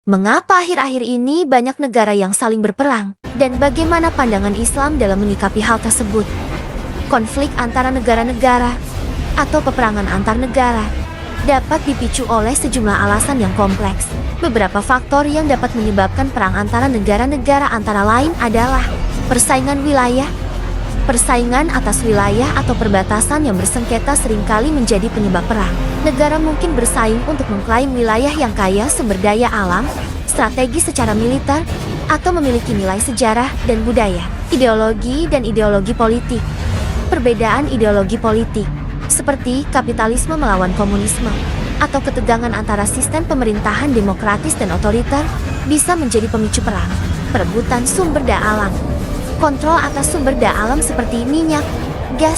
Mengapa akhir-akhir ini banyak negara yang saling berperang? Dan bagaimana pandangan Islam dalam menyikapi hal tersebut? Konflik antara negara-negara atau peperangan antar negara dapat dipicu oleh sejumlah alasan yang kompleks. Beberapa faktor yang dapat menyebabkan perang antara negara-negara antara lain adalah persaingan wilayah. Persaingan atas wilayah atau perbatasan yang bersengketa seringkali menjadi penyebab perang. Negara mungkin bersaing untuk mengklaim wilayah yang kaya sumber daya alam, strategi secara militer, atau memiliki nilai sejarah dan budaya. Ideologi dan ideologi politik. Perbedaan ideologi politik, seperti kapitalisme melawan komunisme, atau ketegangan antara sistem pemerintahan demokratis dan otoriter, bisa menjadi pemicu perang. Perebutan sumber daya alam. Kontrol atas sumber daya alam seperti minyak, gas,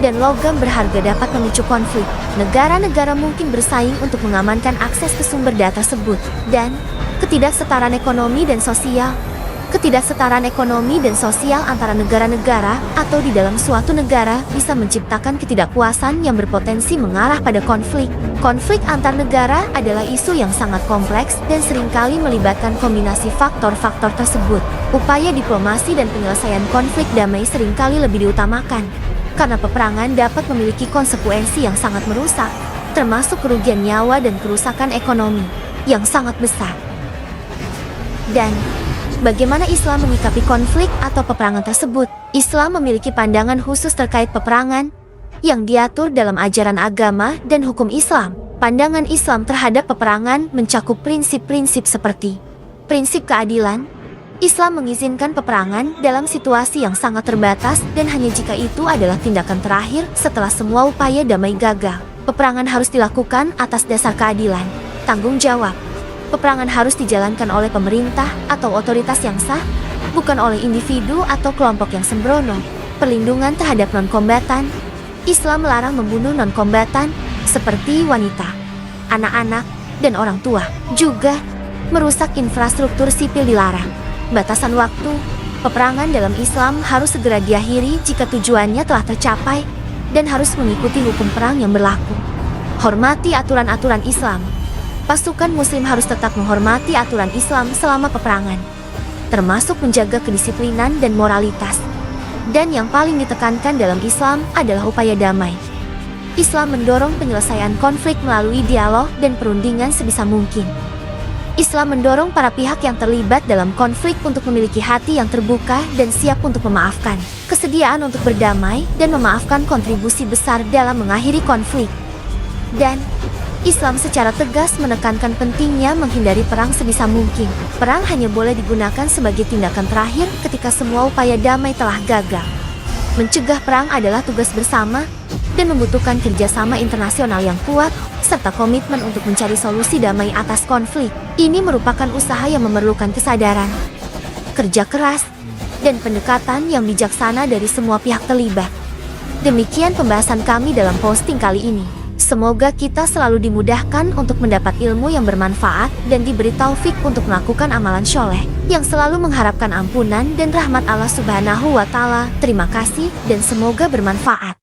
dan logam berharga dapat memicu konflik. Negara-negara mungkin bersaing untuk mengamankan akses ke sumber daya tersebut. Dan ketidaksetaraan ekonomi dan sosial. Ketidaksetaraan ekonomi dan sosial antara negara-negara atau di dalam suatu negara bisa menciptakan ketidakpuasan yang berpotensi mengarah pada konflik. Konflik antar negara adalah isu yang sangat kompleks dan seringkali melibatkan kombinasi faktor-faktor tersebut. Upaya diplomasi dan penyelesaian konflik damai seringkali lebih diutamakan, karena peperangan dapat memiliki konsekuensi yang sangat merusak, termasuk kerugian nyawa dan kerusakan ekonomi yang sangat besar. Dan bagaimana Islam menyikapi konflik atau peperangan tersebut? Islam memiliki pandangan khusus terkait peperangan yang diatur dalam ajaran agama dan hukum Islam. Pandangan Islam terhadap peperangan mencakup prinsip-prinsip seperti prinsip keadilan. Islam mengizinkan peperangan dalam situasi yang sangat terbatas dan hanya jika itu adalah tindakan terakhir setelah semua upaya damai gagal. Peperangan harus dilakukan atas dasar keadilan, tanggung jawab. Peperangan harus dijalankan oleh pemerintah atau otoritas yang sah, bukan oleh individu atau kelompok yang sembrono. Perlindungan terhadap non-kombatan. Islam melarang membunuh non-kombatan seperti wanita, anak-anak, dan orang tua. Juga, merusak infrastruktur sipil dilarang. Batasan waktu. Peperangan dalam Islam harus segera diakhiri jika tujuannya telah tercapai dan harus mengikuti hukum perang yang berlaku. Hormati aturan-aturan Islam. Pasukan muslim harus tetap menghormati aturan Islam selama peperangan, termasuk menjaga kedisiplinan dan moralitas. Dan yang paling ditekankan dalam Islam adalah upaya damai. Islam mendorong penyelesaian konflik melalui dialog dan perundingan sebisa mungkin. Islam mendorong para pihak yang terlibat dalam konflik untuk memiliki hati yang terbuka dan siap untuk memaafkan. Kesediaan untuk berdamai dan memaafkan kontribusi besar dalam mengakhiri konflik. Dan Islam secara tegas menekankan pentingnya menghindari perang sebisa mungkin. Perang hanya boleh digunakan sebagai tindakan terakhir ketika semua upaya damai telah gagal. Mencegah perang adalah tugas bersama dan membutuhkan kerjasama internasional yang kuat, serta komitmen untuk mencari solusi damai atas konflik. Ini merupakan usaha yang memerlukan kesadaran, kerja keras, dan pendekatan yang bijaksana dari semua pihak terlibat. Demikian pembahasan kami dalam posting kali ini. Semoga kita selalu dimudahkan untuk mendapat ilmu yang bermanfaat dan diberi taufik untuk melakukan amalan syoleh, yang selalu mengharapkan ampunan dan rahmat Allah Subhanahu wa Ta'ala. Terima kasih dan semoga bermanfaat.